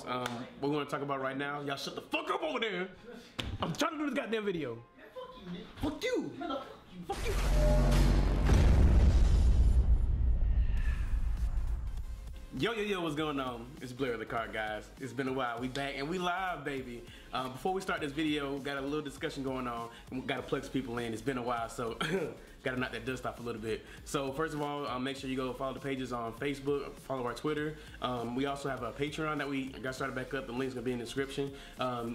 What we want to talk about right now, y'all shut the fuck up over there. I'm trying to do this goddamn video. Man, fuck you, man. Fuck you. Man, fuck you. Fuck you. Yo, what's going on? It's Blair the Cart, guys. It's been a while. We back and we live, baby. Before we start this video, got a little discussion going on. And we gotta plug some people in. It's been a while, so gotta knock that dust off a little bit. So first of all, make sure you go follow the pages on Facebook, follow our Twitter. We also have a Patreon that we got started back up. The link's gonna be in the description.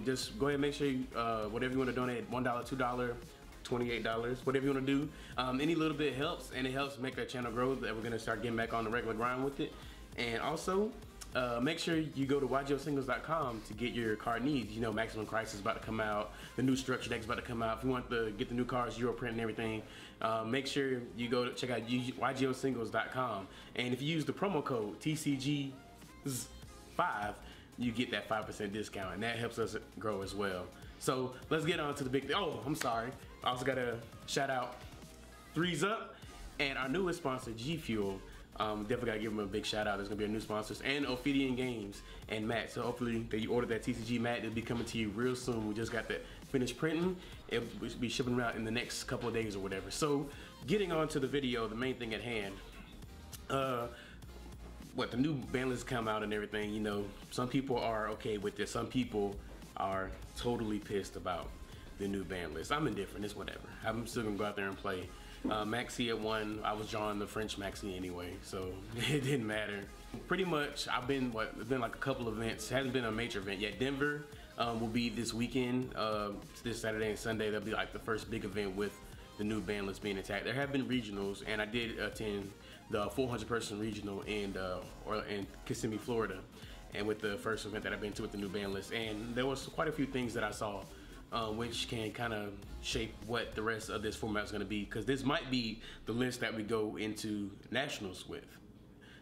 Just go ahead and make sure you, whatever you want to donate, $1, $2, $28, whatever you want to do. Any little bit helps, and it helps make our channel grow. That we're gonna start getting back on the regular grind with it. And also, make sure you go to YGOsingles.com to get your card needs. You know, Maximum Crisis is about to come out. The new Structure deck is about to come out. If you want to get the new cards, Euro print and everything, make sure you go to check out YGOsingles.com. And if you use the promo code TCG5, you get that 5% discount, and that helps us grow as well. So let's get on to the big thing. Oh, I'm sorry. I also got to shout out Threes Up and our newest sponsor, G Fuel. Definitely gotta give them a big shout out. There's gonna be a new sponsors, and Ophidian Games and Matt. So hopefully that you ordered that TCG mat, it'll be coming to you real soon. We just got that finished printing. It'll be shipping around in the next couple of days or whatever. So getting on to the video, the main thing at hand. What the new ban lists come out and everything, you know, some people are okay with this. Some people are totally pissed about the new ban list. I'm indifferent, it's whatever. I'm still gonna go out there and play. Maxi at 1, I was drawing the French Maxi anyway, so it didn't matter. Pretty much, it's been like a couple events. It hasn't been a major event yet. Denver will be this weekend, this Saturday and Sunday. That'll be like the first big event with the new ban list being attacked. There have been regionals, and I did attend the 400-person regional in Kissimmee, Florida, and with the first event that I've been to with the new ban list. And there was quite a few things that I saw which can kind of shape what the rest of this format is going to be, because this might be the list that we go into nationals with.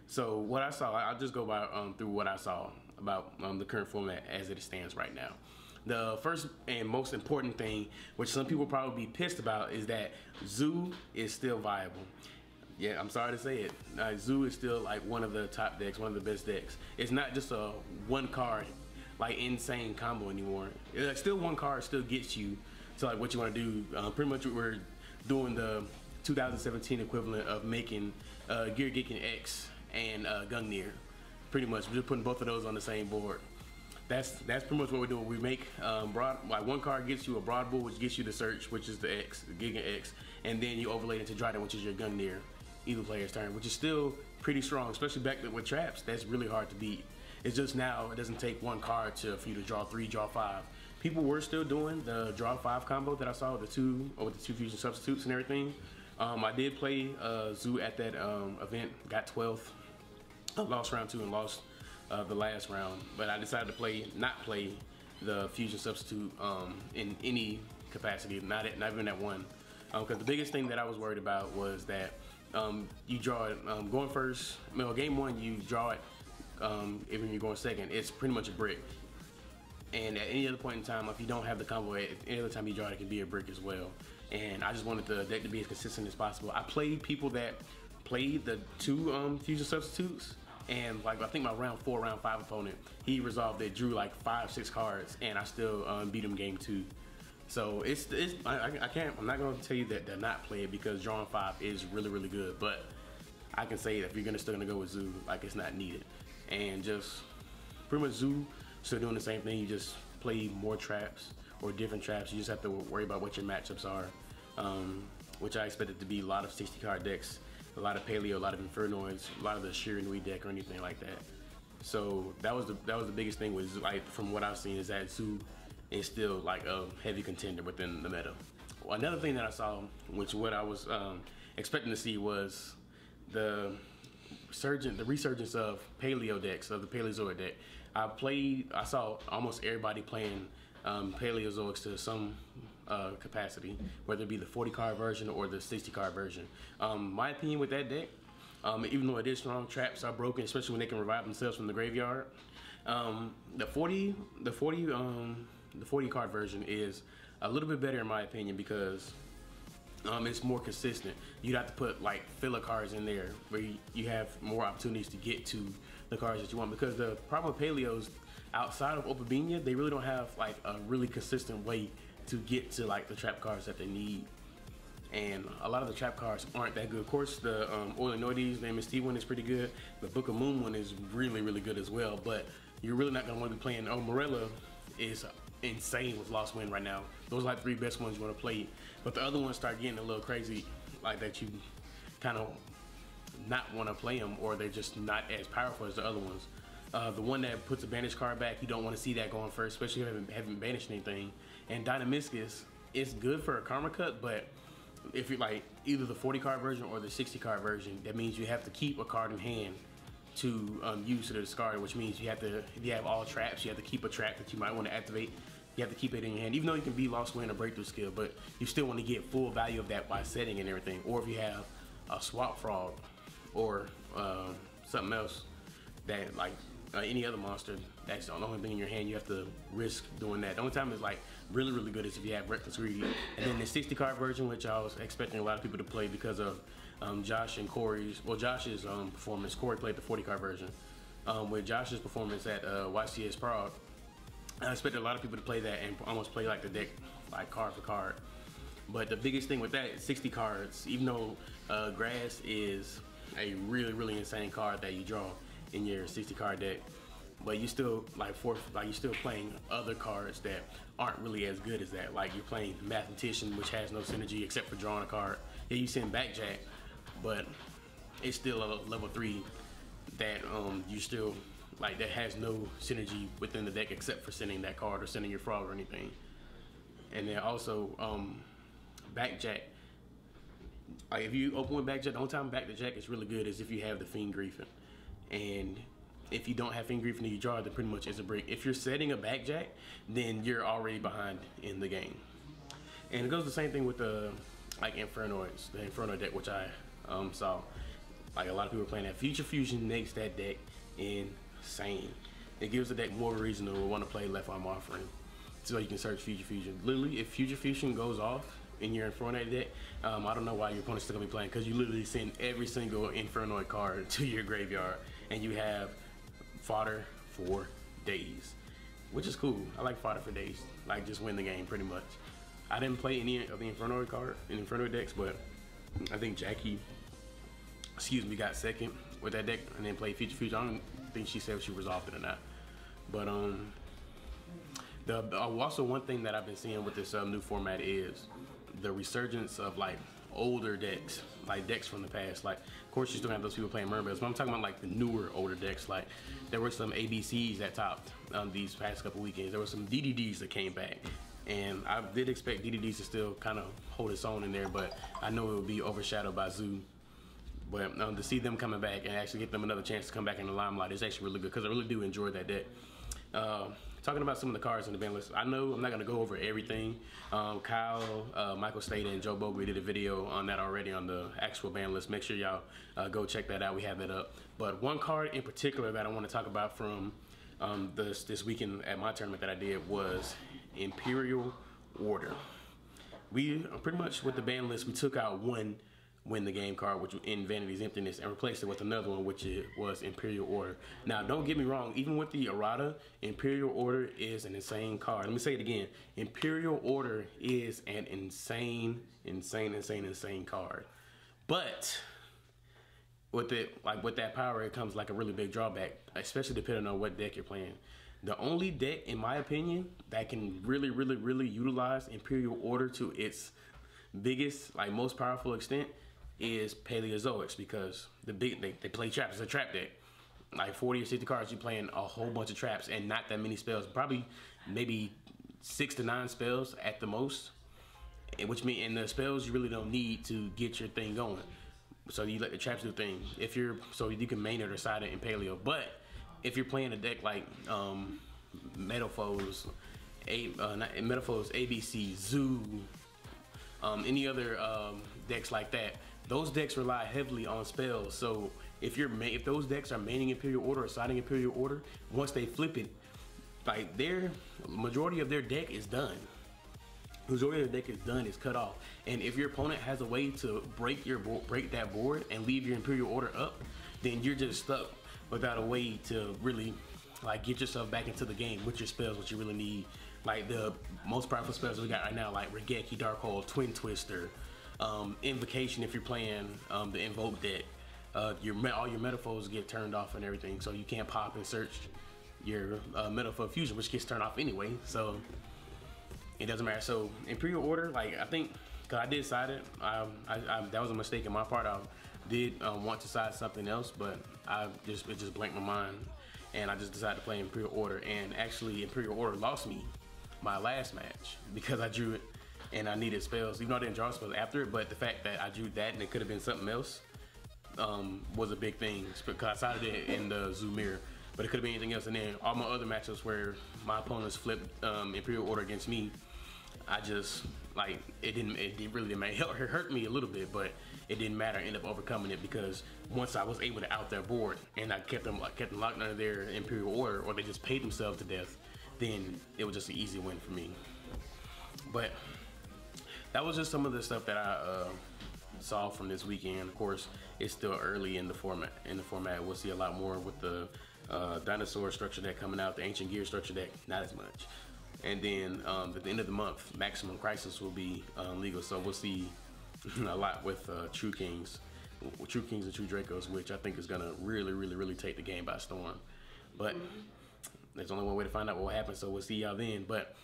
So what I saw, I'll just go by through what I saw about the current format as it stands right now. The first and most important thing, which some people probably be pissed about, is that Zoo is still viable. Yeah, I'm sorry to say it. Zoo is still like one of the top decks, one of the best decks. It's not just a one card like insane combo anymore. Like, still one card still gets you to like what you want to do. Pretty much we're doing the 2017 equivalent of making Gear Geekin X and Gungnir. Pretty much we're just putting both of those on the same board. That's pretty much what we're doing. We make like one card gets you a Broad Bull, which gets you the Search, which is the X, the Giga X, and then you overlay it into Dryden, which is your Gungnir, either player's turn, which is still pretty strong, especially back with traps. That's really hard to beat. It's just now it doesn't take one card for you to draw 3, draw 5. People were still doing the draw 5 combo that I saw with the two fusion substitutes and everything. I did play Zoo at that event, got 12th, lost round 2 and lost the last round. But I decided to not play the fusion substitute in any capacity, not even at 1. Because the biggest thing that I was worried about was that you draw it going first. Well, game 1 you draw it. Even you're going second, it's pretty much a brick. And at any other point in time, if you don't have the combo, at any other time you draw it, it can be a brick as well. And I just wanted the deck to be as consistent as possible. I played people that played the 2 fusion substitutes, and like I think my round 4, round 5 opponent, he resolved it, drew like 5, 6 cards, and I still beat him game 2. So I'm not gonna tell you that they're not played, because drawing 5 is really, really good. But I can say that if you're still gonna go with Zoo, like it's not needed. And just pretty much Zoo still doing the same thing. You just play more traps or different traps. You just have to worry about what your matchups are, which I expected to be a lot of 60 card decks, a lot of Paleo, a lot of Infernoids, a lot of the Shiranui deck or anything like that. So that was the biggest thing with, like, from what I've seen, is that Zoo is still like a heavy contender within the meta. Well, another thing that I saw, which what I was expecting to see, was the resurgence of Paleo decks, of the Paleozoic deck. I saw almost everybody playing Paleozoics to some capacity, whether it be the 40 card version or the 60 card version. My opinion with that deck, even though it is strong, traps are broken, especially when they can revive themselves from the graveyard. The 40 card version is a little bit better in my opinion, because it's more consistent. You'd have to put like filler cards in there where you have more opportunities to get to the cards that you want, because the problem with Paleos, outside of Opabenia, they really don't have like a really consistent way to get to like the trap cards that they need. And a lot of the trap cards aren't that good. Of course, the Oilinoides, the MST one is pretty good. The Book of Moon one is really, really good as well. But you're really not gonna want to be playing. Oh, Morella is insane with Lost Wind right now. Those are like 3 best ones you want to play. But the other ones start getting a little crazy, like that you kind of not want to play them, or they're just not as powerful as the other ones. The one that puts a banish card back, you don't want to see that going first, especially if you haven't banished anything. And Dynamiscus is good for a karma cut, but if you're like either the 40 card version or the 60 card version, that means you have to keep a card in hand to use to discard, which means you have to, if you have all traps, you have to keep a trap that you might want to activate. You have to keep it in your hand, even though you can be Lost Wind or Breakthrough skill, but you still want to get full value of that by setting and everything. Or if you have a Swap Frog or something else that like any other monster that's the only thing in your hand, you have to risk doing that. The only time it's like really, really good is if you have Reckless Greed. And then the 60 card version, which I was expecting a lot of people to play because of Josh and Corey's, well, Josh's performance. Corey played the 40 card version. With Josh's performance at YCS Prague, I expected a lot of people to play that and almost play like the deck like card for card. But the biggest thing with that is 60 cards, even though Grass is a really, really insane card that you draw in your 60 card deck, but you still you're still playing other cards that aren't really as good as that. Like you're playing Mathematician, which has no synergy except for drawing a card. Yeah, you send Backjack, but it's still a level 3 that you still like that has no synergy within the deck except for sending that card or sending your frog or anything. And then also Backjack. Like if you open with Backjack, the only time Back to Jack is really good is if you have the Fiend Griffin. And if you don't have Fiend Griffin and you draw it, then pretty much it's a break. If you're setting a Backjack, then you're already behind in the game. And it goes the same thing with the like Infernoids, the Inferno deck, which I saw. Like a lot of people are playing that. Future Fusion makes that deck insane. It gives the deck more reason to want to play Left Arm Offering, so you can search Future Fusion. Literally, if Future Fusion goes off in your Infernoid deck, I don't know why your opponent's still gonna be playing, because you literally send every single Infernoid card to your graveyard, and you have fodder for days, which is cool. I like fodder for days. Like just win the game pretty much. I didn't play any of the Infernoid card in Infernoid decks, but I think Jackie, got second with that deck and then played Future Fusion. I don't think she said she resolved it or not. But also one thing that I've been seeing with this new format is the resurgence of like older decks, like decks from the past. Like of course you still have those people playing Mermaids, but I'm talking about like the newer older decks. Like there were some ABCs that topped these past couple weekends. There were some DDDs that came back, and I did expect DDDs to still kind of hold its own in there, but I know it would be overshadowed by Zoo. But to see them coming back and actually get them another chance to come back in the limelight is actually really good, because I really do enjoy that deck. Talking about some of the cards in the ban list, I know I'm not going to go over everything. Kyle, Michael Staten, and Joe Bogli did a video on that already on the actual ban list. Make sure y'all go check that out. We have that up. But one card in particular that I want to talk about from this weekend at my tournament that I did was Imperial Order. We pretty much with the ban list, we took out one Win the Game card, which was in Vanity's Emptiness, and replaced it with another one, which was Imperial Order. Now, don't get me wrong, even with the errata, Imperial Order is an insane card. Let me say it again. Imperial Order is an insane card. But with it, like with that power, it comes like a really big drawback, especially depending on what deck you're playing. The only deck, in my opinion, that can really utilize Imperial Order to its biggest, like most powerful extent is Paleozoics, because they play traps. It's a trap deck. Like 40 or 60 cards, you're playing a whole bunch of traps and not that many spells. Probably maybe 6 to 9 spells at the most, which means, and the spells you really don't need to get your thing going. So you let the traps do the thing. So you can main it or side it in Paleo. But if you're playing a deck like Metaphors, ABC, Zoo, any other decks like that, those decks rely heavily on spells. So if those decks are maining Imperial Order or siding Imperial Order, once they flip it, like their majority of their deck is done. Majority of the deck is done, is cut off. And if your opponent has a way to break that board and leave your Imperial Order up, then you're just stuck without a way to really like get yourself back into the game with your spells, what you really need. Like the most powerful spells we got right now, like Regeki, Darkhold, Twin Twister, Invocation if you're playing the Invoke deck. All your Metaphors get turned off and everything, so you can't pop and search your Metaphor Fusion, which gets turned off anyway, so it doesn't matter. So Imperial Order, like I think, cause I did side it, that was a mistake on my part. I did want to side something else, but it just blanked my mind, and I just decided to play Imperial Order. And actually, Imperial Order lost me my last match because I drew it and I needed spells, even though I didn't draw spells after it. But the fact that I drew that and it could have been something else was a big thing, because I sided it in the Zoomir, but it could have been anything else. And then all my other matches where my opponents flipped Imperial Order against me, I just, like, it really didn't matter. It hurt me a little bit, but it didn't matter. I ended up overcoming it because once I was able to out their board and I kept them locked under their Imperial Order, or they just paid themselves to death, then it was just an easy win for me. But that was just some of the stuff that I saw from this weekend. Of course, it's still early in the format. We'll see a lot more with the dinosaur structure deck coming out, the ancient gear structure deck, not as much. And then at the end of the month, Maximum Crisis will be legal, so we'll see a lot with True Kings and True Dracos, which I think is gonna really take the game by storm. But there's only one way to find out what will happen, so we'll see y'all then. But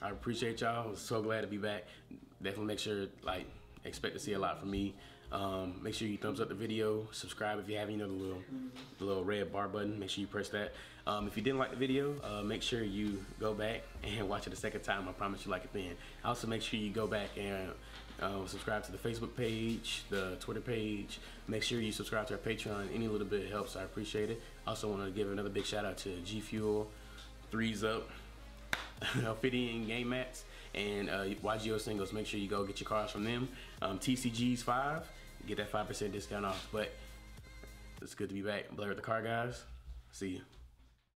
I appreciate y'all. I was so glad to be back. Definitely make sure, like, expect to see a lot from me. Make sure you thumbs up the video, subscribe if you haven't, you know, the little red bar button, make sure you press that. If you didn't like the video, make sure you go back and watch it a second time. I promise you like it then. Also make sure you go back and subscribe to the Facebook page, the Twitter page. Make sure you subscribe to our Patreon. Any little bit helps, I appreciate it. Also want to give another big shout out to G Fuel, Threes Up, Ophidian Game Mats, and YGO Singles. Make sure you go get your cards from them. TCG's 5, get that 5% discount off. But it's good to be back. Blair with the Car Guys. See you.